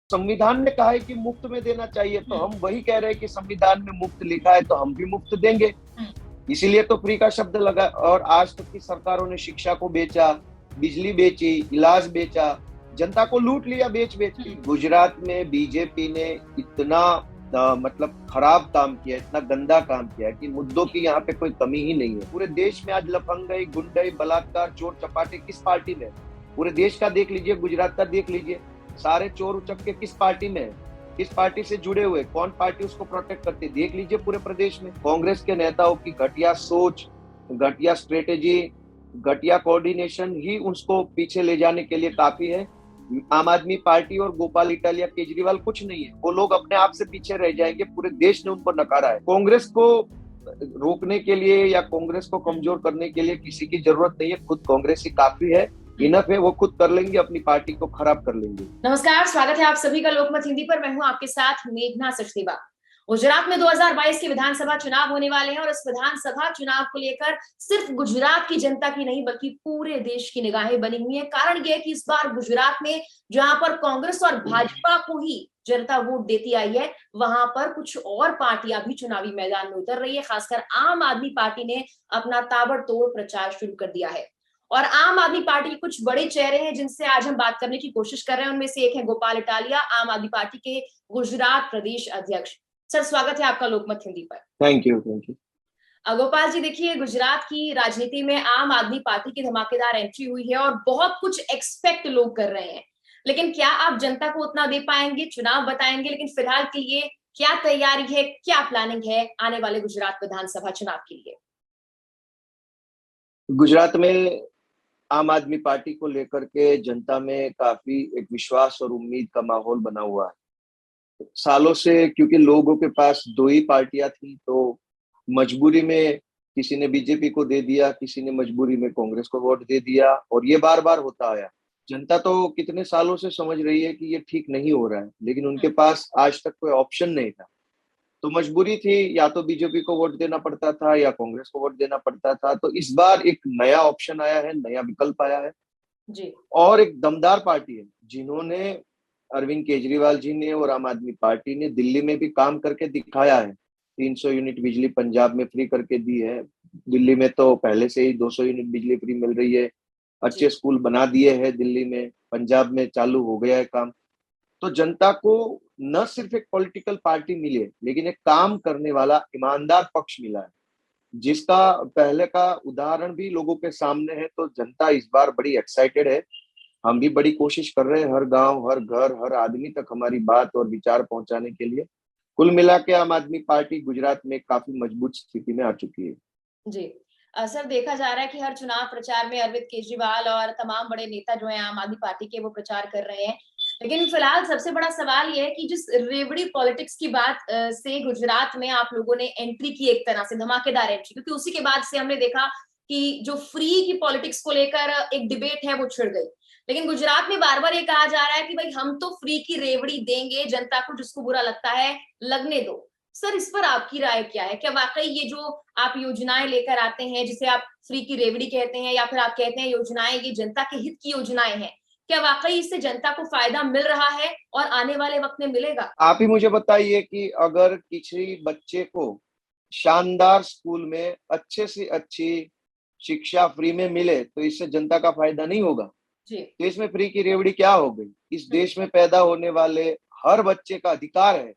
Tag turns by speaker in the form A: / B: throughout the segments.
A: संविधान ने कहा है कि मुफ्त में देना चाहिए, तो हम वही कह रहे हैं कि संविधान में मुफ्त लिखा है तो हम भी मुफ्त देंगे। इसीलिए तो फ्री का शब्द लगा। और आज तक की सरकारों ने शिक्षा को बेचा, बिजली बेची, इलाज बेचा, जनता को लूट लिया बेच बेच के। गुजरात में बीजेपी ने इतना मतलब खराब काम किया, इतना गंदा काम किया कि मुद्दों की यहाँ पे कोई कमी ही नहीं है। पूरे देश में आज लफंगई, गुंडई, बलात्कार, चोर चपाटे किस पार्टी में? पूरे देश का देख लीजिए, गुजरात का देख लीजिए, सारे चोर उचक्के किस पार्टी में है, किस पार्टी से जुड़े हुए, कौन पार्टी उसको प्रोटेक्ट करती है? देख लीजिए पूरे प्रदेश में कांग्रेस के नेताओं की घटिया सोच, घटिया स्ट्रेटेजी, घटिया कोऑर्डिनेशन ही उसको पीछे ले जाने के लिए काफी है। आम आदमी पार्टी और गोपाल इटालिया, केजरीवाल कुछ नहीं है। वो लोग अपने आप से पीछे रह जाएंगे। पूरे देश ने उनको नकारा है। कांग्रेस को रोकने के लिए या कांग्रेस को कमजोर करने के लिए किसी की जरूरत नहीं है। खुद कांग्रेस ही काफी है, इनफ है। वो खुद कर लेंगे, अपनी पार्टी को खराब कर लेंगे।
B: नमस्कार, स्वागत है आप सभी का लोकमत हिंदी पर। मैं हूं आपके साथ मेघना सचदेवा। गुजरात में 2022 के विधानसभा चुनाव होने वाले हैं और इस विधानसभा चुनाव को लेकर सिर्फ गुजरात की जनता की नहीं बल्कि पूरे देश की निगाहें बनी हुई है। कारण यह है कि इस बार गुजरात में जहां पर कांग्रेस और भाजपा को ही जनता वोट देती आई है, वहां पर कुछ और पार्टियां भी चुनावी मैदान में उतर रही है। खासकर आम आदमी पार्टी ने अपना ताबड़तोड़ प्रचार शुरू कर दिया है और आम आदमी पार्टी के कुछ बड़े चेहरे हैं जिनसे आज हम बात करने की कोशिश कर रहे हैं। उनमें से एक है गोपाल इटालिया, आम आदमी पार्टी के गुजरात प्रदेश अध्यक्ष। सर, स्वागत है आपका लोकमत हिंदी पर।
A: Thank you, thank you.
B: Gopal ji, देखिए, गुजरात की राजनीति में आम आदमी पार्टी की धमाकेदार एंट्री हुई है और बहुत कुछ एक्सपेक्ट लोग कर रहे हैं, लेकिन क्या आप जनता को उतना दे पाएंगे? चुनाव बताएंगे, लेकिन फिलहाल के लिए क्या तैयारी है, क्या प्लानिंग है आने वाले गुजरात विधानसभा चुनाव के लिए?
A: गुजरात में आम आदमी पार्टी को लेकर के जनता में काफी एक विश्वास और उम्मीद का माहौल बना हुआ है सालों से, क्योंकि लोगों के पास दो ही पार्टियां थी। तो मजबूरी में किसी ने बीजेपी को दे दिया, किसी ने मजबूरी में कांग्रेस को वोट दे दिया, और ये बार बार होता आया। जनता तो कितने सालों से समझ रही है कि ये ठीक नहीं हो रहा है, लेकिन उनके पास आज तक कोई ऑप्शन नहीं था। तो मजबूरी थी, या तो बीजेपी को वोट देना पड़ता था या कांग्रेस को वोट देना पड़ता था। तो इस बार एक नया ऑप्शन आया है, नया विकल्प आया है
B: जी।
A: और एक दमदार पार्टी है जिन्होंने, अरविंद केजरीवाल जी ने और आम आदमी पार्टी ने दिल्ली में भी काम करके दिखाया है। 300 यूनिट बिजली पंजाब में फ्री करके दी है। दिल्ली में तो पहले से ही 200 यूनिट बिजली फ्री मिल रही है। अच्छे स्कूल बना दिए हैं दिल्ली में, पंजाब में चालू हो गया है काम। तो जनता को न सिर्फ एक पॉलिटिकल पार्टी मिली है, लेकिन एक काम करने वाला ईमानदार पक्ष मिला है, जिसका पहले का उदाहरण भी लोगों के सामने है। तो जनता इस बार बड़ी एक्साइटेड है। हम भी बड़ी कोशिश कर रहे हैं, हर गांव, हर घर, हर आदमी तक हमारी बात और विचार पहुंचाने के लिए। कुल मिला के आम आदमी पार्टी गुजरात में काफी मजबूत स्थिति में आ चुकी है।
B: जी। सर, देखा जा रहा है कि हर चुनाव प्रचार में अरविंद केजरीवाल और तमाम बड़े नेता जो हैं आम आदमी पार्टी के, वो प्रचार कर रहे हैं। लेकिन फिलहाल सबसे बड़ा सवाल ये है कि जिस रेवड़ी पॉलिटिक्स की बात से गुजरात में आप लोगों ने एंट्री की, एक तरह से धमाकेदार एंट्री, क्योंकि उसी के बाद से हमने देखा कि जो फ्री की पॉलिटिक्स को लेकर एक डिबेट है वो छिड़ गई। लेकिन गुजरात में बार बार ये कहा जा रहा है कि भाई हम तो फ्री की रेवड़ी देंगे, जनता को जिसको बुरा लगता है लगने दो। सर, इस पर आपकी राय क्या है? क्या वाकई ये जो आप योजनाएं लेकर आते हैं, जिसे आप फ्री की रेवड़ी कहते हैं या फिर आप कहते हैं योजनाएं, ये जनता के हित की योजनाएं हैं, क्या वाकई इससे जनता को फायदा मिल रहा है और आने वाले वक्त में मिलेगा?
A: आप ही मुझे बताइए कि अगर किसी बच्चे को शानदार स्कूल में अच्छे से अच्छी शिक्षा फ्री में मिले तो इससे जनता का फायदा नहीं होगा?
B: जी।
A: तो इसमें फ्री की रेवड़ी क्या हो गई? इस देश में पैदा होने वाले हर बच्चे का अधिकार है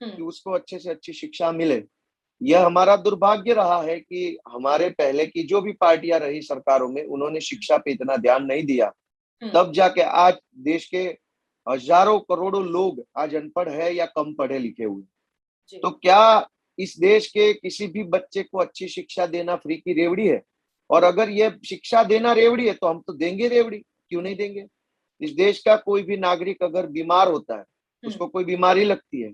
A: कि उसको अच्छे से अच्छी शिक्षा मिले। यह हमारा दुर्भाग्य रहा है कि हमारे पहले की जो भी पार्टियां रही सरकारों में, उन्होंने शिक्षा पे इतना ध्यान नहीं दिया। तब जाके आज देश के हजारों करोड़ों लोग आज अनपढ़ है या कम पढ़े लिखे हुए। तो क्या इस देश के किसी भी बच्चे को अच्छी शिक्षा देना फ्री की रेवड़ी है? और अगर ये शिक्षा देना रेवड़ी है तो हम तो देंगे रेवड़ी, क्यों नहीं देंगे? इस देश का कोई भी नागरिक अगर बीमार होता है, उसको कोई बीमारी लगती है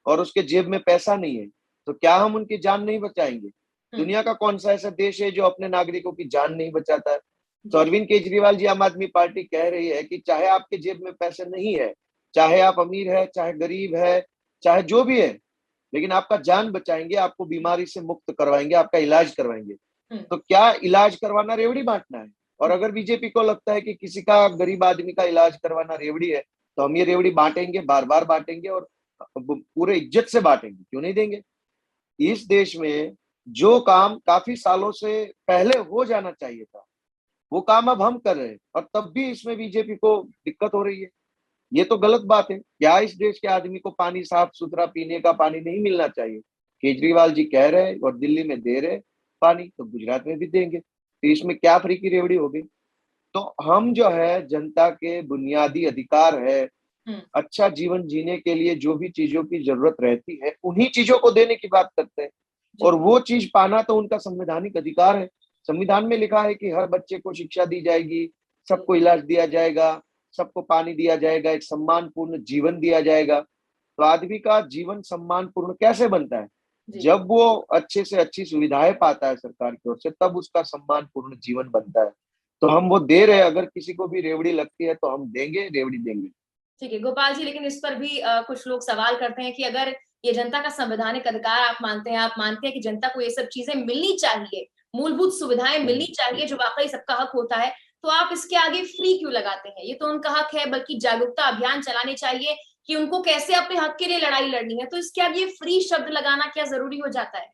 A: और उसके जेब में पैसा नहीं है, तो क्या हम उनकी जान नहीं बचाएंगे? दुनिया का कौन सा ऐसा देश है जो अपने नागरिकों की जान नहीं बचाता है? तो अरविंद केजरीवाल जी, आम आदमी पार्टी कह रही है कि चाहे आपके जेब में पैसे नहीं है, चाहे आप अमीर है, चाहे गरीब है, चाहे जो भी है, लेकिन आपका जान बचाएंगे, आपको बीमारी से मुक्त करवाएंगे, आपका इलाज करवाएंगे। तो क्या इलाज करवाना रेवड़ी बांटना है? और अगर बीजेपी को लगता है कि किसी का, गरीब आदमी का इलाज करवाना रेवड़ी है, तो हम ये रेवड़ी बांटेंगे, बार बार बांटेंगे और पूरे इज्जत से बांटेंगे, क्यों नहीं देंगे। इस देश में जो काम काफी सालों से पहले हो जाना चाहिए था, वो काम अब हम कर रहे हैं, और तब भी इसमें बीजेपी को दिक्कत हो रही है। ये तो गलत बात है। क्या इस देश के आदमी को पानी साफ सुथरा पीने का पानी नहीं मिलना चाहिए? केजरीवाल जी कह रहे हैं और दिल्ली में दे रहे पानी, तो गुजरात में भी देंगे, तो इसमें क्या फ्री की रेवड़ी होगी? तो हम जो है, जनता के बुनियादी अधिकार है, अच्छा जीवन जीने के लिए जो भी चीजों की जरूरत रहती है, उन्हीं चीजों को देने की बात करते हैं। और वो चीज पाना तो उनका संवैधानिक अधिकार है। संविधान में लिखा है कि हर बच्चे को शिक्षा दी जाएगी, सबको इलाज दिया जाएगा, सबको पानी दिया जाएगा, एक सम्मानपूर्ण जीवन दिया जाएगा। तो आदमी का जीवन सम्मानपूर्ण कैसे बनता है? जब वो अच्छे से अच्छी सुविधाएं पाता है सरकार की ओर से, तब उसका सम्मानपूर्ण जीवन बनता है। तो हम वो दे रहे हैं। अगर किसी को भी रेवड़ी लगती है तो हम देंगे, रेवड़ी देंगे।
B: ठीक है गोपाल जी, लेकिन इस पर भी कुछ लोग सवाल करते हैं कि अगर ये जनता का संवैधानिक अधिकार आप मानते हैं कि जनता को ये सब चीजें मिलनी चाहिए, मूलभूत सुविधाएं मिलनी चाहिए जो वाकई सबका हक होता है, तो आप इसके आगे फ्री क्यों लगाते हैं? ये तो उनका हक है, बल्कि जागरूकता अभियान चलाने चाहिए कि उनको कैसे अपने हक के लिए लड़ाई लड़नी है। तो इसके आगे ये फ्री शब्द लगाना क्या जरूरी हो जाता है?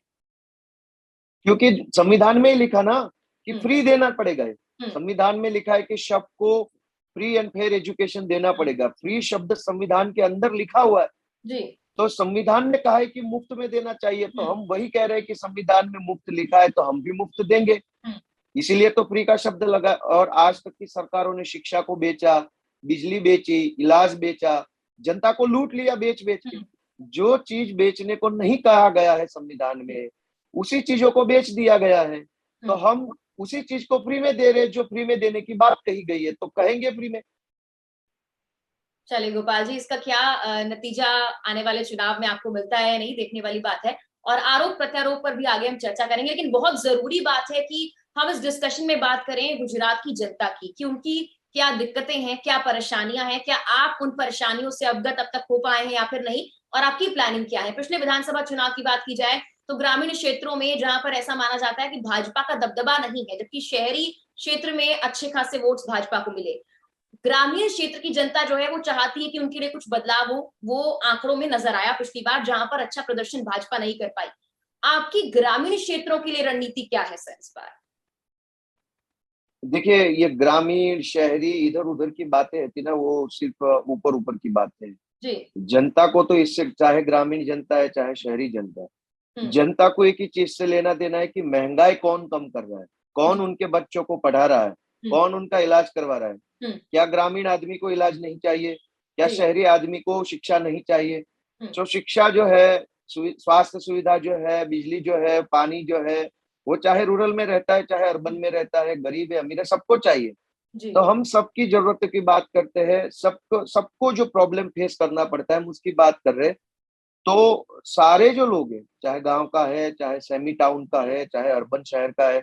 A: क्योंकि संविधान में ही लिखा ना कि फ्री देना पड़ेगा।
B: हम्म।
A: संविधान में लिखा है कि सबको फ्री एंड फेयर एजुकेशन देना पड़ेगा। फ्री शब्द संविधान के अंदर लिखा हुआ है।
B: जी।
A: तो संविधान ने कहा है कि मुफ्त में देना चाहिए, तो हम वही कह रहे हैं कि संविधान में मुफ्त लिखा है तो हम भी मुफ्त देंगे। इसीलिए तो फ्री का शब्द लगा। और आज तक की सरकारों ने शिक्षा को बेचा, बिजली बेची, इलाज बेचा, जनता को लूट लिया बेच बेच के। जो चीज बेचने को नहीं कहा गया है संविधान में, उसी चीजों को बेच दिया गया है। तो हम उसी चीज को फ्री में दे रहे हैं जो फ्री में देने की बात कही गई है, तो कहेंगे फ्री में।
B: चलिए गोपाल जी, इसका क्या नतीजा आने वाले चुनाव में आपको मिलता है, नहीं, देखने वाली बात है। और आरोप प्रत्यारोप पर भी आगे हम चर्चा करेंगे, लेकिन बहुत जरूरी बात है कि हम इस डिस्कशन में बात करें गुजरात की जनता की कि उनकी क्या दिक्कतें हैं, क्या परेशानियां हैं, क्या आप उन परेशानियों से अवगत अब तक हो पाए हैं या फिर नहीं, और आपकी प्लानिंग क्या है। पिछले विधानसभा चुनाव की बात की जाए तो ग्रामीण क्षेत्रों में जहां पर ऐसा माना जाता है कि भाजपा का दबदबा नहीं है, जबकि शहरी क्षेत्र में अच्छे खासे वोट्स भाजपा को मिले, ग्रामीण क्षेत्र की जनता जो है वो चाहती है कि उनके लिए कुछ बदलाव हो। वो आंकड़ों में नजर आया पिछली बार, जहां पर अच्छा प्रदर्शन भाजपा नहीं कर पाई। आपकी ग्रामीण क्षेत्रों के लिए रणनीति क्या है सर इस बार?
A: देखिए, ये ग्रामीण शहरी इधर उधर की बातें होती ना, वो सिर्फ ऊपर ऊपर की बातें हैं।
B: जी।
A: जनता को तो इससे, चाहे ग्रामीण जनता है चाहे शहरी जनता है, जनता को एक ही चीज से लेना देना है कि महंगाई कौन कम कर रहा है, कौन उनके बच्चों को पढ़ा रहा है, कौन उनका इलाज करवा रहा है। क्या ग्रामीण आदमी को इलाज नहीं चाहिए? क्या शहरी आदमी को शिक्षा नहीं चाहिए? जो शिक्षा जो है, स्वास्थ्य सुविधा जो है, बिजली जो है, पानी जो है, वो चाहे रूरल में रहता है चाहे अर्बन में रहता है, गरीब है अमीर है, सबको चाहिए। तो हम सबकी जरूरत की बात करते हैं। सबको सबको जो प्रॉब्लम फेस करना पड़ता है हम उसकी बात कर रहे हैं। तो सारे जो लोग हैं, चाहे गांव का है, चाहे सेमी टाउन का है, चाहे अर्बन शहर का है,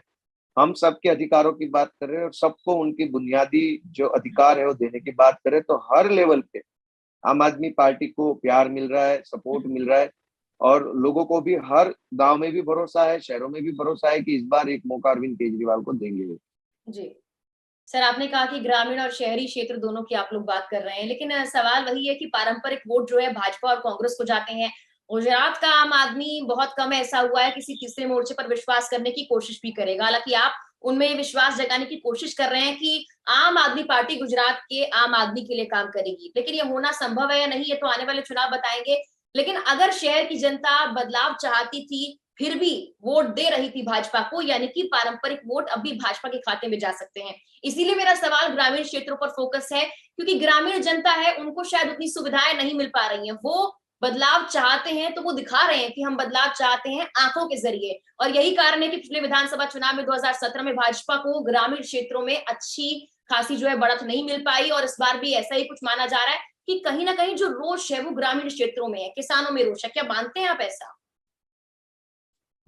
A: हम सबके अधिकारों की बात कर रहे हैं और सबको उनकी बुनियादी जो अधिकार है वो देने की बात कर रहे हैं। तो हर लेवल पे आम आदमी पार्टी को प्यार मिल रहा है, सपोर्ट मिल रहा है, और लोगों को भी हर गांव में भी भरोसा है, शहरों में भी भरोसा है कि इस बार एक मौका अरविंद केजरीवाल को देंगे। जी
B: सर, आपने कहा कि ग्रामीण और शहरी क्षेत्र दोनों की आप लोग बात कर रहे हैं, लेकिन सवाल वही है कि पारंपरिक वोट जो है भाजपा और कांग्रेस को जाते हैं। गुजरात का आम आदमी बहुत कम ऐसा हुआ है किसी तीसरे मोर्चे पर विश्वास करने की कोशिश भी करेगा। हालांकि आप उनमें विश्वास जगाने की कोशिश कर रहे हैं कि आम आदमी पार्टी गुजरात के आम आदमी के लिए काम करेगी, लेकिन ये होना संभव है या नहीं ये तो आने वाले चुनाव बताएंगे। लेकिन अगर शहर की जनता बदलाव चाहती थी, फिर भी वोट दे रही थी भाजपा को, यानी कि पारंपरिक वोट अब भी भाजपा के खाते में जा सकते हैं। इसीलिए मेरा सवाल ग्रामीण क्षेत्रों पर फोकस है, क्योंकि ग्रामीण जनता है, उनको शायद उतनी सुविधाएं नहीं मिल पा रही हैं। वो बदलाव चाहते हैं, तो वो दिखा रहे हैं कि हम बदलाव चाहते हैं आंखों के जरिए। और यही कारण है कि पिछले विधानसभा चुनाव में 2017 में भाजपा को ग्रामीण क्षेत्रों में अच्छी खासी जो है बढ़त नहीं मिल पाई, और इस बार भी ऐसा ही कुछ माना जा रहा है कि कहीं ना कहीं जो रोष है वो ग्रामीण क्षेत्रों में है, किसानों में रोष है। क्या मानते हैं आप ऐसा?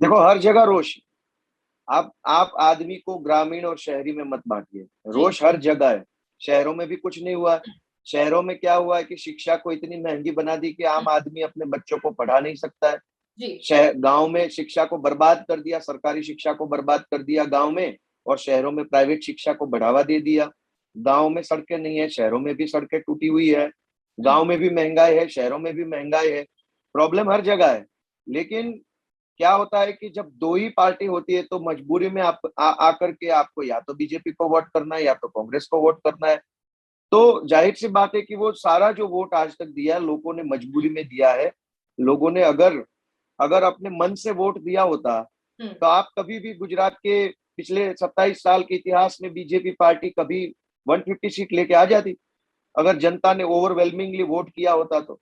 A: देखो, हर जगह रोष। आप आदमी को ग्रामीण और शहरी में मत बांटिए। रोष हर जगह है। शहरों में भी कुछ नहीं हुआ। शहरों में क्या हुआ है कि शिक्षा को इतनी महंगी बना दी कि आम आदमी अपने बच्चों को पढ़ा नहीं सकता है। शहर गांव में शिक्षा को बर्बाद कर दिया, सरकारी शिक्षा को बर्बाद कर दिया गांव में, और शहरों में प्राइवेट शिक्षा को बढ़ावा दे दिया। गांव में सड़कें नहीं है, शहरों में भी सड़कें टूटी हुई है। गांव में भी महंगाई है, शहरों में भी महंगाई है, प्रॉब्लम हर जगह है। लेकिन क्या होता है कि जब दो ही पार्टी होती है तो मजबूरी में आप आकर के आपको या तो बीजेपी को वोट करना है या तो कांग्रेस को वोट करना है। तो जाहिर सी बात है कि वो सारा जो वोट आज तक दिया है लोगों ने मजबूरी में दिया है। लोगों ने अगर अगर अपने मन से वोट दिया होता तो आप कभी भी गुजरात के पिछले 27 साल के इतिहास में बीजेपी पार्टी कभी 150 सीट लेके आ जाती, अगर जनता ने ओवरवेलमिंगली वोट किया होता तो।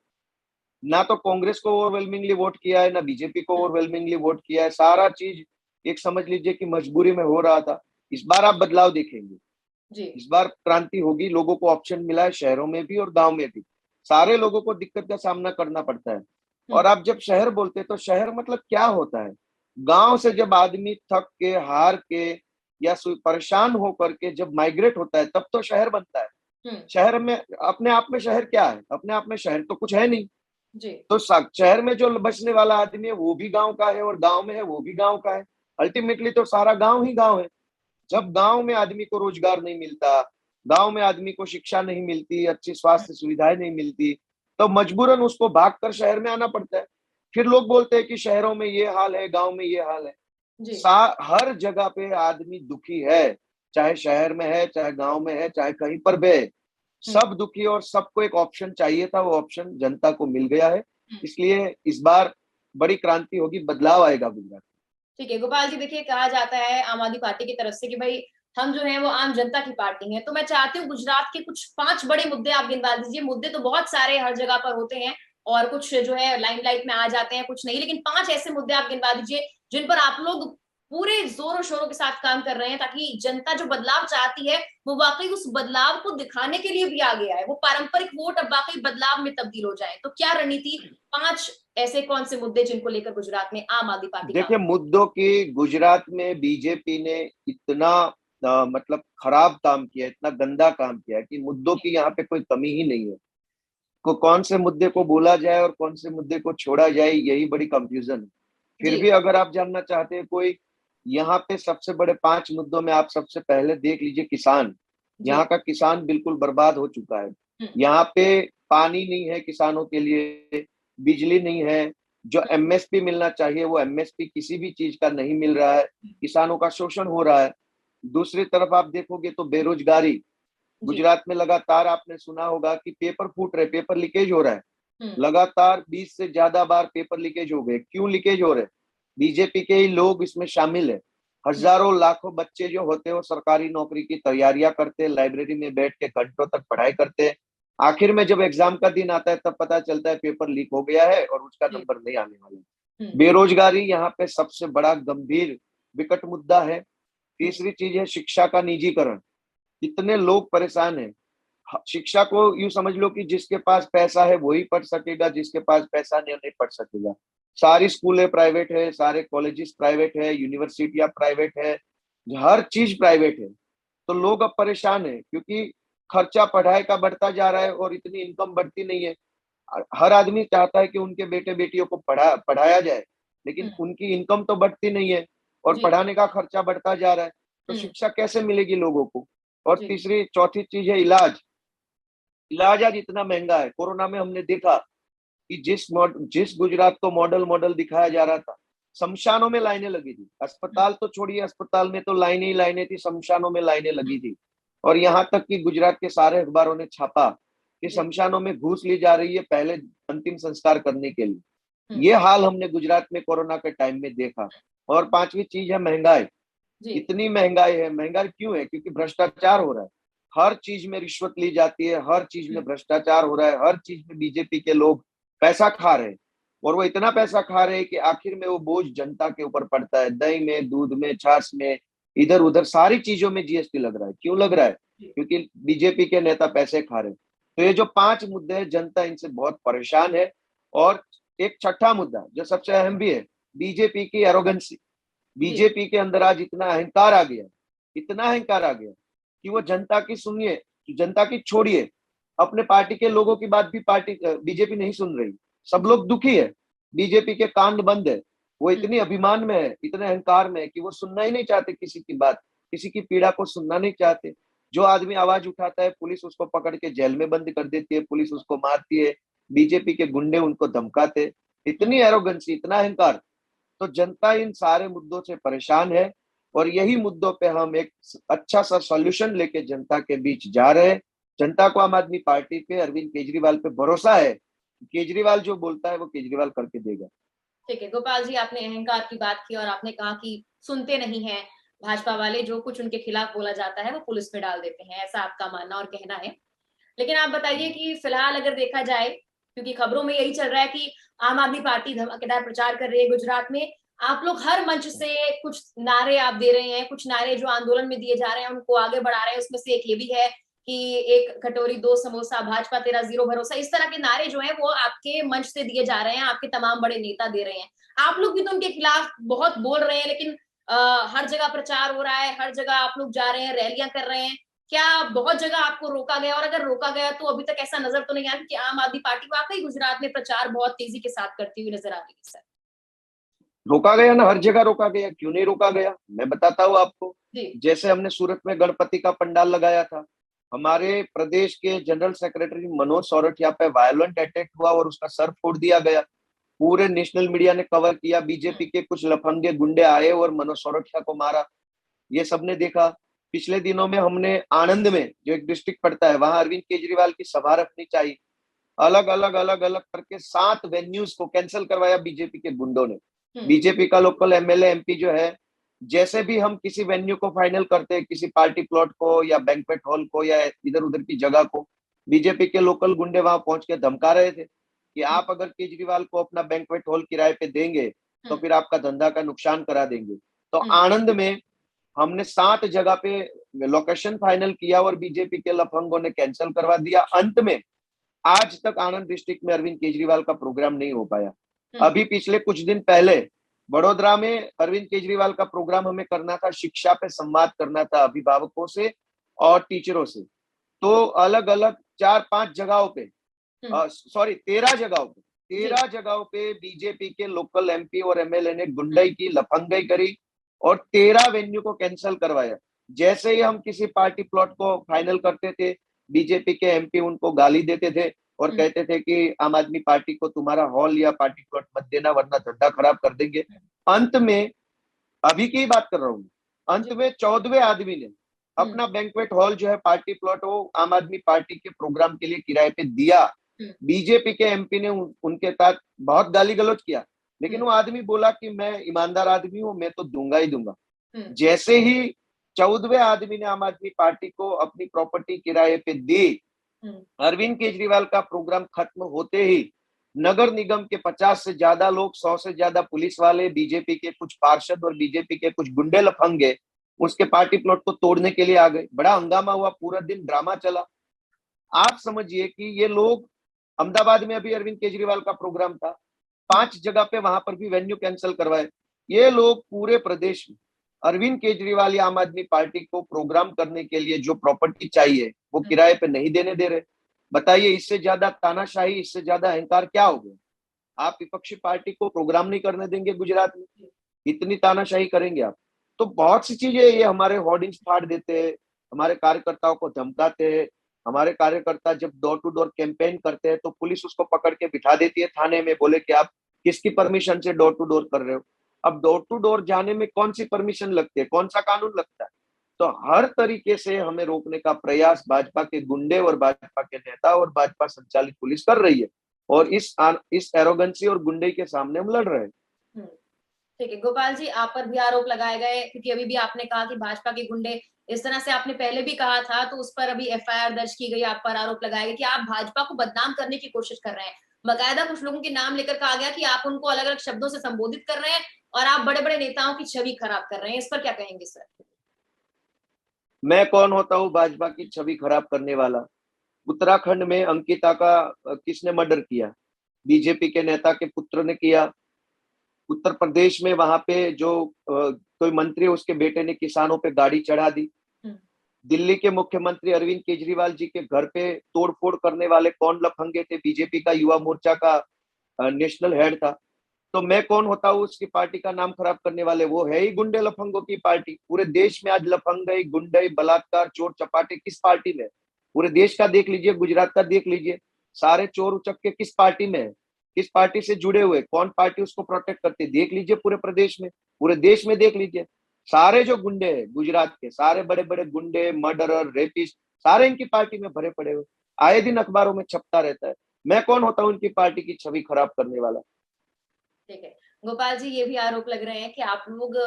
A: ना तो कांग्रेस को ओवरवेलमिंगली वोट किया है, ना बीजेपी को ओवरवेलमिंगली वोट किया है, सारा चीज एक समझ लीजिए कि मजबूरी में हो रहा था। इस बार आप बदलाव देखेंगे,
B: जी।
A: इस बार क्रांति होगी, लोगों को ऑप्शन मिला है शहरों में भी और गांव में भी। सारे लोगों को दिक्कत का सामना करना पड़ता है। और आप जब शहर बोलते हैं तो शहर मतलब क्या होता है? गांव से जब आदमी थक के, हार के या परेशान होकर के जब माइग्रेट होता है तब तो शहर बनता है। शहर में अपने आप में शहर क्या है? अपने आप में शहर तो कुछ है नहीं।
B: जी।
A: तो शहर में जो बसने वाला आदमी है वो भी गांव का है और गांव में है वो भी गांव का है। अल्टीमेटली तो सारा गांव ही गांव है। जब गांव में आदमी को रोजगार नहीं मिलता, गांव में आदमी को शिक्षा नहीं मिलती, अच्छी स्वास्थ्य सुविधाएं नहीं मिलती, तो मजबूरन उसको भागकर शहर में आना पड़ता है। फिर लोग बोलते हैं कि शहरों में ये हाल है, गांव में ये हाल है।
B: जी।
A: हर जगह पे आदमी दुखी है, चाहे शहर में है, चाहे गांव में है, चाहे कहीं पर भी है। सब दुखी और सबको एक ऑप्शन चाहिए था, वो ऑप्शन जनता को मिल गया है। इसलिए इस बार बड़ी क्रांति होगी, बदलाव आएगा गुजरात।
B: ठीक है गोपाल जी, देखिए कहा जाता है आम आदमी पार्टी की तरफ से कि भाई हम जो है वो आम जनता की पार्टी है, तो मैं चाहती हूँ गुजरात के कुछ 5 बड़े मुद्दे आप गिनवा दीजिए। मुद्दे तो बहुत सारे हर जगह पर होते हैं और कुछ जो है लाइमलाइट में आ जाते हैं, कुछ नहीं, लेकिन 5 ऐसे मुद्दे आप गिनवा दीजिए जिन पर आप लोग पूरे जोरों शोरों के साथ काम कर रहे हैं, ताकि जनता जो बदलाव चाहती है वो वाकई उस बदलाव को दिखाने के लिए भी आ गया है। वो पारंपरिक वोट अब वाकई बदलाव में तब्दील हो जाए। तो क्या रणनीति, 5 ऐसे कौन से मुद्दे जिनको लेकर गुजरात में आम आदमी पार्टी
A: देखिए,
B: काम?
A: मुद्दों की गुजरात में बीजेपी ने इतना मतलब खराब काम किया, इतना गंदा काम किया है कि मुद्दों की यहाँ पे कोई कमी ही नहीं है। कौन से मुद्दे को बोला जाए और कौन से मुद्दे को छोड़ा जाए, यही बड़ी कंफ्यूजन है। फिर
B: जी।
A: भी अगर आप जानना चाहते हैं कोई, यहाँ पे सबसे बड़े 5 मुद्दों में आप सबसे पहले देख लीजिए किसान।
B: जी।
A: यहाँ का किसान बिल्कुल बर्बाद हो चुका है।
B: हम्म।
A: यहाँ पे पानी नहीं है किसानों के लिए, बिजली नहीं है, जो एमएसपी मिलना चाहिए वो एमएसपी किसी भी चीज का नहीं मिल रहा है, किसानों का शोषण हो रहा है। दूसरी तरफ आप देखोगे तो बेरोजगारी,
B: जी।
A: गुजरात में लगातार आपने सुना होगा कि पेपर फूट रहे, पेपर लीकेज हो रहा है।
B: हम्म।
A: लगातार 20 से ज्यादा बार पेपर लीकेज हो गए। क्यों लीकेज हो रहे? बीजेपी के ही लोग इसमें शामिल है। हजारों लाखों बच्चे जो होते हैं वो सरकारी नौकरी की तैयारियां करते हैं, लाइब्रेरी में बैठ के घंटों तक पढ़ाई करते हैं। आखिर में जब एग्जाम का दिन आता है तब पता चलता है पेपर लीक हो गया है और उसका
B: जी।
A: नंबर नहीं आने वाला। बेरोजगारी यहाँ पे सबसे बड़ा गंभीर विकट मुद्दा है। तीसरी चीज है शिक्षा का निजीकरण। कितने लोग परेशान हैं। शिक्षा को यूं समझ लो कि जिसके पास पैसा है वही पढ़ सकेगा, जिसके पास पैसा नहीं पढ़ सकेगा। सारी स्कूलें प्राइवेट है, सारे कॉलेजेस प्राइवेट है, यूनिवर्सिटियां प्राइवेट है, हर चीज प्राइवेट है। तो लोग अब परेशान है क्योंकि खर्चा पढ़ाई का बढ़ता जा रहा है और इतनी इनकम बढ़ती नहीं है। हर आदमी चाहता है कि उनके बेटे बेटियों को पढ़ाया जाए, लेकिन उनकी इनकम तो बढ़ती नहीं है और
B: जी।
A: पढ़ाने का खर्चा बढ़ता जा रहा है। तो शिक्षा कैसे मिलेगी लोगों को? और
B: जी।
A: तीसरी चौथी चीज है इलाज। इलाज आज इतना महंगा है। कोरोना में हमने देखा कि जिस गुजरात को मॉडल मॉडल दिखाया जा रहा था, शमशानों में लाइनें लगी थी। अस्पताल तो छोड़िए, अस्पताल में तो लाइनें ही लाइनें थी, शमशानों में लाइनें लगी थी। और यहाँ तक कि गुजरात के सारे अखबारों ने छापा कि
B: जी।
A: शमशानों में घूस ली जा रही है पहले अंतिम संस्कार करने के लिए।
B: हम्म।
A: ये हाल हमने गुजरात में कोरोना के टाइम में देखा। और पांचवी चीज है महंगाई।
B: जी।
A: इतनी महंगाई है। महंगाई क्यों है? क्योंकि भ्रष्टाचार हो रहा है। हर चीज में रिश्वत ली जाती है, हर चीज में भ्रष्टाचार हो रहा है, हर चीज में बीजेपी के लोग पैसा खा रहे हैं। और वो इतना पैसा खा रहे हैं कि आखिर में वो बोझ जनता के ऊपर पड़ता है। दही में, दूध में, छाछ में, इधर उधर सारी चीजों में जीएसटी लग रहा है। क्यों लग रहा है? क्योंकि बीजेपी के नेता पैसे खा रहे हैं। तो ये जो 5 मुद्दे हैं, जनता इनसे बहुत परेशान है। और एक छठा मुद्दा जो सबसे अहम भी है, बीजेपी की एरोगेंसी। बीजेपी के अंदर आज इतना अहंकार आ गया, इतना अहंकार आ गया कि वो जनता की सुनिए, जनता की छोड़िए, अपने पार्टी के लोगों की बात भी पार्टी बीजेपी नहीं सुन रही। सब लोग दुखी है, बीजेपी के कान बंद है। वो इतनी अभिमान में है, इतने अहंकार में है कि वो सुनना ही नहीं चाहते किसी की बात, किसी की पीड़ा को सुनना नहीं चाहते। जो आदमी आवाज उठाता है पुलिस उसको पकड़ के जेल में बंद कर देती है, पुलिस उसको मारती है, बीजेपी के गुंडे उनको धमकाते। इतनी एरोगेंसी, इतना अहंकार। तो जनता इन सारे मुद्दों से परेशान है और यही मुद्दों पे हम एक अच्छा सा सॉल्यूशन लेके जनता के बीच जा रहे हैं। जनता को आम आदमी पार्टी पे, अरविंद केजरीवाल पे भरोसा है। केजरीवाल जो बोलता है वो केजरीवाल करके देगा।
B: ठीक है गोपाल जी, आपने अहंकार की बात की और आपने कहा कि सुनते नहीं हैं भाजपा वाले, जो कुछ उनके खिलाफ बोला जाता है वो पुलिस में डाल देते हैं, ऐसा आपका मानना और कहना है। लेकिन आप बताइए कि फिलहाल अगर देखा जाए, क्योंकि खबरों में यही चल रहा है कि आम आदमी पार्टी धमाकेदार प्रचार कर रही है गुजरात में, आप लोग हर मंच से कुछ नारे आप दे रहे हैं, कुछ नारे जो आंदोलन में दिए जा रहे हैं उनको आगे बढ़ा रहे हैं। उसमें से एक ये भी है कि एक कटोरी दो समोसा, भाजपा तेरा जीरो भरोसा, इस तरह के नारे जो हैं वो आपके मंच से दिए जा रहे हैं, आपके तमाम बड़े नेता दे रहे हैं। आप लोग भी तो उनके खिलाफ बहुत बोल रहे हैं, लेकिन हर जगह प्रचार हो रहा है, हर जगह आप लोग जा रहे हैं, रैलियां कर रहे हैं। क्या बहुत जगह आपको रोका गया, और अगर रोका गया तो अभी तक ऐसा नजर तो नहीं आया कि आम आदमी पार्टी वाकई गुजरात में प्रचार बहुत तेजी के साथ करती हुई नजर आ रही है? सर,
A: रोका गया ना, हर जगह रोका गया। क्यों नहीं रोका गया, मैं बताता हूँ आपको।
B: जी।
A: जैसे हमने सूरत में गणपति का पंडाल लगाया था, हमारे प्रदेश के जनरल सेक्रेटरी मनोज सौरठिया पे वायलेंट अटैक हुआ और उसका सर फोड़ दिया गया। पूरे नेशनल मीडिया ने कवर किया, बीजेपी के कुछ लफंगे गुंडे आए और मनोज सौरठिया को मारा, ये सबने देखा। पिछले दिनों में हमने आनंद में, जो एक डिस्ट्रिक्ट पड़ता है, वहां अरविंद केजरीवाल की सभा रखनी चाहिए, अलग अलग करके 7 वेन्यूज को कैंसिल करवाया बीजेपी के गुंडों ने। बीजेपी का लोकल एमएलए एमपी जो है, जैसे भी हम किसी वेन्यू को फाइनल करते हैं, किसी पार्टी प्लॉट को या बैंक्वेट हॉल को या इधर उधर की जगह को, बीजेपी के लोकल गुंडे वहां पहुंच के धमका रहे थे कि आप अगर केजरीवाल को अपना बैंक्वेट हॉल किराए पे देंगे तो फिर आपका धंधा का नुकसान करा देंगे। तो आनंद में हमने 7 जगह पे लोकेशन फाइनल किया और बीजेपी के लफंगों ने कैंसिल करवा दिया। अंत में आज तक आनंद डिस्ट्रिक्ट में अरविंद केजरीवाल का प्रोग्राम नहीं हो पाया। अभी पिछले कुछ दिन पहले वडोदरा में अरविंद केजरीवाल का प्रोग्राम हमें करना था, शिक्षा पे संवाद करना था अभिभावकों से और टीचरों से। तो अलग अलग 4-5 जगहों पे, सॉरी 13 जगहों पे, 13 जगहों पे बीजेपी के लोकल एमपी और एमएलए ने गुंडई की, लफंगई करी और 13 वेन्यू को कैंसिल करवाया। जैसे ही हम किसी पार्टी प्लॉट को फाइनल करते थे, बीजेपी के एमपी उनको गाली देते थे और कहते थे कि आम आदमी पार्टी को तुम्हारा हॉल या पार्टी प्लॉट मत देना वरना धंधा खराब कर देंगे। अंत में, अभी की बात कर रहा हूँ, अंत में 14वें आदमी ने अपना बैंक्वेट हॉल जो है, पार्टी प्लॉट, वो आम आदमी पार्टी के प्रोग्राम के लिए किराए पे दिया। बीजेपी के एमपी ने उनके साथ बहुत गाली गलौज किया, लेकिन वो आदमी बोला कि मैं ईमानदार आदमी हूँ, मैं तो दूंगा ही दूंगा। जैसे ही 14वें आदमी ने आम आदमी पार्टी को अपनी प्रॉपर्टी किराए पे दी, अरविंद केजरीवाल का प्रोग्राम खत्म होते ही नगर निगम के 50 से ज्यादा लोग, 100 से ज्यादा पुलिस वाले, बीजेपी के कुछ पार्षद और बीजेपी के कुछ गुंडे लफंगे उसके पार्टी प्लॉट को तोड़ने के लिए आ गए। बड़ा हंगामा हुआ, पूरा दिन ड्रामा चला। आप समझिए कि ये लोग, अहमदाबाद में अभी अरविंद केजरीवाल का प्रोग्राम था, 5 जगह पे वहां पर भी वेन्यू कैंसिल करवाए। ये लोग पूरे प्रदेश में अरविंद केजरीवाल या आम आदमी पार्टी को प्रोग्राम करने के लिए जो प्रॉपर्टी चाहिए वो किराए पे नहीं देने दे रहे। बताइए, इससे ज्यादा तानाशाही, इससे ज्यादा अहंकार क्या हो गया? आप विपक्षी पार्टी को प्रोग्राम नहीं करने देंगे गुजरात में, इतनी तानाशाही करेंगे आप? तो बहुत सी चीजें, ये हमारे होर्डिंग्स फाड़ देते हैं, हमारे कार्यकर्ताओं को धमकाते हैं। हमारे कार्यकर्ता जब डोर टू डोर कैंपेन करते हैं तो पुलिस उसको पकड़ के बिठा देती है थाने में, बोले कि आप किसकी परमिशन से डोर टू डोर कर रहे हो? अब डोर टू डोर जाने में कौन सी परमिशन लगती है, कौन सा कानून लगता है? तो हर तरीके से हमें रोकने का प्रयास भाजपा के गुंडे और भाजपा के नेता और भाजपा संचालित पुलिस कर रही है, और इस एरोगेंसी और गुंडे के सामने हम लड़ रहे हैं।
B: ठीक है गोपाल जी, आप पर भी आरोप लगाए गए, क्योंकि अभी भी आपने कहा कि भाजपा के गुंडे, इस तरह से आपने पहले भी कहा था, तो उस पर अभी एफआईआर दर्ज की गई, आप पर आरोप लगाए गए कि आप भाजपा को बदनाम करने की कोशिश कर रहे हैं। बकायदा कुछ लोगों के नाम लेकर कहा गया कि आप उनको अलग अलग शब्दों से संबोधित कर रहे हैं और आप बड़े बड़े नेताओं की छवि खराब कर रहे हैं। इस पर क्या कहेंगे सर?
A: मैं कौन होता हूँ भाजपा की छवि खराब करने वाला? उत्तराखंड में अंकिता का किसने मर्डर किया? बीजेपी के नेता के पुत्र ने किया। उत्तर प्रदेश में वहां पे जो कोई मंत्री, उसके बेटे ने किसानों पे गाड़ी चढ़ा दी। दिल्ली के मुख्यमंत्री अरविंद केजरीवाल जी के घर पे तोड़फोड़ करने वाले कौन लफंगे थे? बीजेपी का युवा मोर्चा का नेशनल हेड था। तो मैं कौन होता हूँ उसकी पार्टी का नाम खराब करने वाले? वो है ही गुंडे लफंगों की पार्टी। पूरे देश में आज लफंगाई, गुंडाई, बलात्कार, चोर चपाटे किस पार्टी में है? पूरे देश का देख लीजिए, गुजरात का देख लीजिए, सारे चोर उचक्के किस पार्टी में है? किस पार्टी से जुड़े हुए, कौन पार्टी उसको प्रोटेक्ट करती है? देख लीजिए पूरे प्रदेश में, पूरे देश में देख लीजिए, सारे जो गुंडे हैं गुजरात के, सारे बड़े बड़े गुंडे, मर्डरर, रेपिस्ट, सारे इनकी पार्टी में भरे पड़े हुए, आए दिन अखबारों में छपता रहता है। मैं कौन होता हूँ उनकी पार्टी की छवि खराब करने वाला?
B: ठीक है। गोपाल जी, ये भी आरोप लग रहे हैं कि आप लोग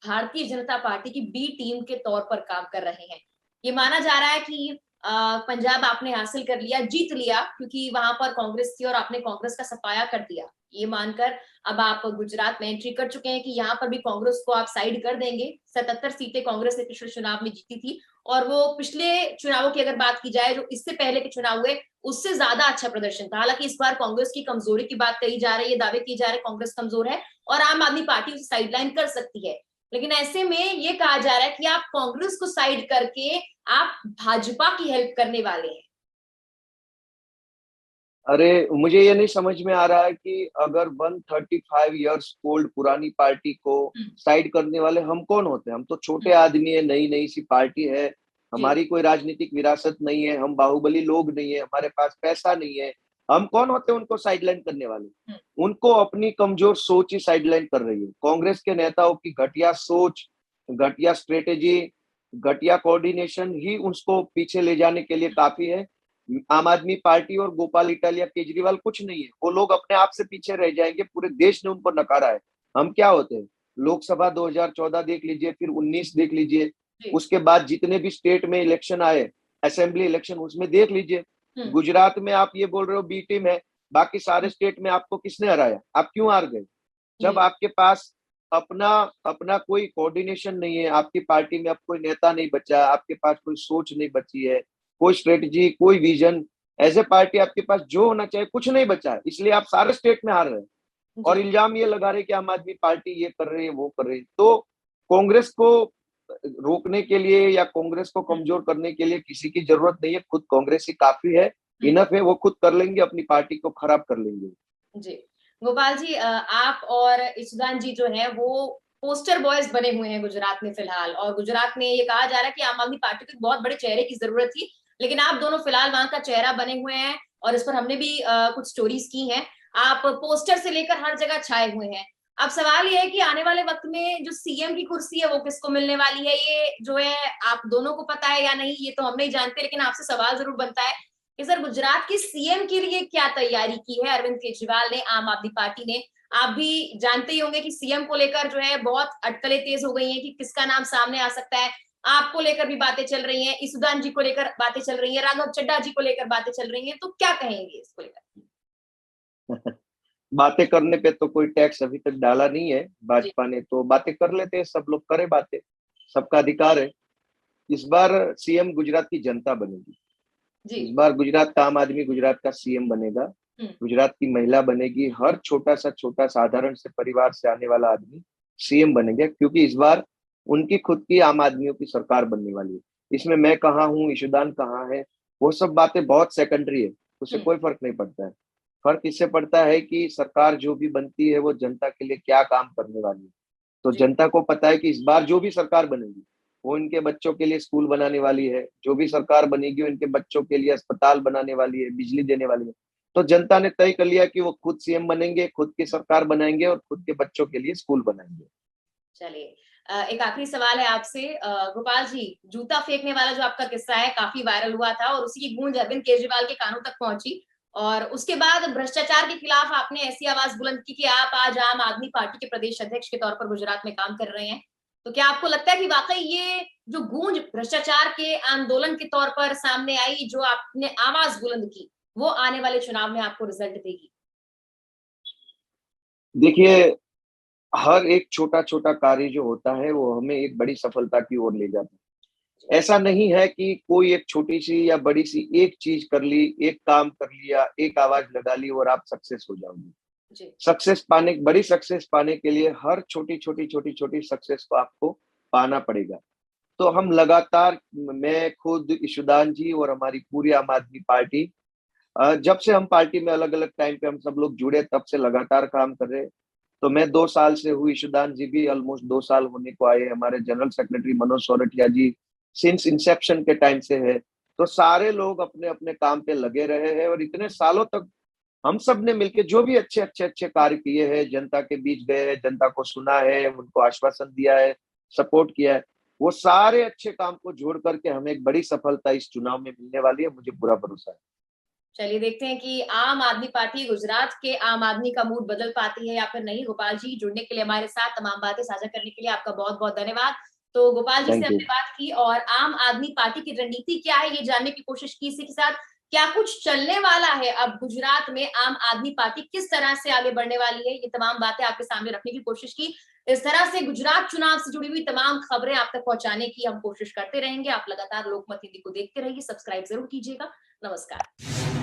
B: भारतीय जनता पार्टी की बी टीम के तौर पर काम कर रहे हैं। ये माना जा रहा है कि पंजाब आपने हासिल कर लिया, जीत लिया, क्योंकि वहां पर कांग्रेस थी और आपने कांग्रेस का सफाया कर दिया। ये मानकर अब आप गुजरात में एंट्री कर चुके हैं कि यहाँ पर भी कांग्रेस को आप साइड कर देंगे। 77 सीटें कांग्रेस ने पिछले चुनाव में जीती थी, और वो पिछले चुनावों की अगर बात की जाए, जो इससे पहले के चुनाव हुए, उससे ज्यादा अच्छा प्रदर्शन था। हालांकि इस बार कांग्रेस की कमजोरी की बात कही जा रही है, दावे किए जा रहे हैं कांग्रेस कमजोर है और आम आदमी पार्टी उसे साइडलाइन कर सकती है। लेकिन ऐसे में ये कहा जा रहा है कि आप कांग्रेस को साइड करके आप भाजपा की हेल्प करने वाले हैं।
A: अरे मुझे ये नहीं समझ में आ रहा है कि अगर 135 इयर्स ओल्ड पुरानी पार्टी को साइड करने वाले हम कौन होते हैं? हम तो छोटे आदमी है, नई नई सी पार्टी है, हमारी कोई राजनीतिक विरासत नहीं है, हम बाहुबली लोग नहीं है, हमारे पास पैसा नहीं है। हम कौन होते हैं उनको साइडलाइन करने वाले? उनको अपनी कमजोर सोच ही साइडलाइन कर रही है। कांग्रेस के नेताओं की घटिया सोच, घटिया स्ट्रेटेजी, घटिया कोऑर्डिनेशन ही उसको पीछे ले जाने के लिए काफी है। आम आदमी पार्टी और गोपाल इटालिया, केजरीवाल कुछ नहीं है। वो लोग अपने आप से पीछे रह जाएंगे, पूरे देश ने उनको नकारा है। हम क्या होते हैं? लोकसभा 2014 देख लीजिए, फिर 19 देख लीजिए, उसके बाद जितने भी स्टेट में इलेक्शन आए, असेंबली इलेक्शन, उसमें देख लीजिए। गुजरात में आप ये बोल रहे हो बी टीम है, बाकी सारे स्टेट में आपको किसने हराया? आप क्यों हार गए? जब आपके पास अपना अपना कोई कोऑर्डिनेशन नहीं है, आपकी पार्टी में अब कोई नेता नहीं बचा, आपके पास कोई सोच नहीं बची है, कोई स्ट्रेटजी, कोई विजन, एज ए पार्टी आपके पास जो होना चाहिए कुछ नहीं बचा है, इसलिए आप सारे स्टेट में हार रहे हैं। और इल्जाम ये लगा रहे कि आम आदमी पार्टी ये कर रही है, वो कर रही है। तो कांग्रेस को रोकने के लिए या कांग्रेस को कमजोर करने के लिए किसी की जरूरत नहीं है, खुद कांग्रेस ही काफी है, इनफ है, वो खुद कर लेंगे, अपनी पार्टी को खराब कर लेंगे।
B: जी गोपाल जी, आप और ईशुदान जी जो है वो पोस्टर बॉयज बने हुए हैं गुजरात में फिलहाल, और गुजरात में ये कहा जा रहा है कि आम आदमी पार्टी को बहुत बड़े चेहरे की जरूरत थी, लेकिन आप दोनों फिलहाल वहां का चेहरा बने हुए हैं, और इस पर हमने भी कुछ स्टोरीज की हैं। आप पोस्टर से लेकर हर जगह छाए हुए हैं। अब सवाल ये है कि आने वाले वक्त में जो सीएम की कुर्सी है वो किसको मिलने वाली है, ये जो है आप दोनों को पता है या नहीं ये तो हम नहीं जानते, लेकिन आपसे सवाल जरूर बनता है कि सर गुजरात की सीएम के लिए क्या तैयारी की है अरविंद केजरीवाल ने, आम आदमी पार्टी ने। आप भी जानते ही होंगे कि सीएम को लेकर जो है बहुत अटकलें तेज हो गई हैं कि किसका नाम सामने आ सकता है। आपको लेकर भी बातें चल रही हैं, ईशुदान जी को लेकर बातें चल रही हैं, राघव चड्ढा जी को लेकर बातें चल रही हैं, तो क्या कहेंगे इसको लेकर?
A: बातें करने पे तो कोई टैक्स अभी तक डाला नहीं है भाजपा ने, तो बातें कर लेते हैं, सब लोग करे बातें, सबका अधिकार है। इस बार सीएम गुजरात की जनता बनेगी। इस बार गुजरात का आम आदमी गुजरात का सीएम बनेगा, गुजरात की महिला बनेगी, हर छोटा सा साधारण से परिवार से आने वाला आदमी सीएम बनेंगे, क्योंकि इस बार उनकी खुद की आम आदमियों की सरकार बनने वाली है। इसमें मैं कहाँ हूँ, ईशुदान कहाँ है, वो सब बातें बहुत सेकेंडरी है, उससे कोई फर्क नहीं पड़ता है। फर्क इससे पड़ता है कि सरकार जो भी बनती है वो जनता के लिए क्या काम करने वाली है। तो जनता को पता है कि इस बार जो भी सरकार बनेगी वो इनके बच्चों के लिए स्कूल बनाने वाली है, जो भी सरकार बनेगी वो इनके बच्चों के लिए अस्पताल बनाने वाली है, बिजली देने वाली है। तो जनता ने तय कर लिया कि वो खुद सीएम बनेंगे, खुद की सरकार बनाएंगे और खुद के बच्चों के लिए स्कूल बनाएंगे।
B: चलिए, एक आखिरी सवाल है आपसे गोपाल जी, जूता फेंकने वाला जो आपका किस्सा है काफी वायरल हुआ था और उसी की गूंज अरविंद केजरीवाल के कानों तक पहुंची, और उसके बाद भ्रष्टाचार के खिलाफ आपने ऐसी आवाज बुलंद की कि आप आज आम आदमी पार्टी के प्रदेश अध्यक्ष के तौर पर गुजरात में काम कर रहे हैं। तो क्या आपको लगता है कि वाकई ये जो गूंज भ्रष्टाचार के आंदोलन के तौर पर सामने आई, जो आपने आवाज बुलंद की, वो आने वाले चुनाव में आपको रिजल्ट देगी?
A: देखिए, हर एक छोटा छोटा कार्य जो होता है वो हमें एक बड़ी सफलता की ओर ले जाता है। ऐसा नहीं है कि कोई एक छोटी सी या बड़ी सी एक चीज कर ली, एक काम कर लिया, एक आवाज लगा ली और आप सक्सेस हो जाओगे। बड़ी सक्सेस पाने के लिए हर छोटी छोटी सक्सेस को आपको पाना पड़ेगा। तो हम लगातार, मैं खुद, ईशुदान जी और हमारी पूरी आम आदमी पार्टी, जब से हम पार्टी में अलग अलग टाइम पे हम सब लोग जुड़े तब से लगातार काम कर रहे हैं। तो मैं 2 साल से हूँ, ईशुदान जी भी ऑलमोस्ट 2 साल होने को आए, हमारे जनरल सेक्रेटरी मनोज सोरठिया जी सिंस इंसेप्शन के टाइम से है। तो सारे लोग अपने अपने काम पे लगे रहे हैं और इतने सालों तक हम सब ने मिलकर जो भी अच्छे कार्य किए हैं, जनता के बीच गए हैं, जनता को सुना है, उनको आश्वासन दिया है, सपोर्ट किया है, वो सारे अच्छे काम को जोड़ करके हमें एक बड़ी सफलता इस चुनाव में मिलने वाली है, मुझे पूरा भरोसा है।
B: चलिए देखते हैं कि आम आदमी पार्टी गुजरात के आम आदमी का मूड बदल पाती है या फिर नहीं। गोपाल जी, जुड़ने के लिए हमारे साथ, तमाम बातें साझा करने के लिए आपका बहुत बहुत धन्यवाद। तो गोपाल जी से
A: थैंक यू।
B: हमने बात की और आम आदमी पार्टी की रणनीति क्या है ये जानने की कोशिश की। इसी के साथ क्या कुछ चलने वाला है अब गुजरात में, आम आदमी पार्टी किस तरह से आगे बढ़ने वाली है, ये तमाम बातें आपके सामने रखने की कोशिश की। इस तरह से गुजरात चुनाव से जुड़ी हुई तमाम खबरें आप तक पहुंचाने की हम कोशिश करते रहेंगे। आप लगातार लोकमत हिंदी को देखते रहिए, सब्सक्राइब जरूर कीजिएगा। नमस्कार।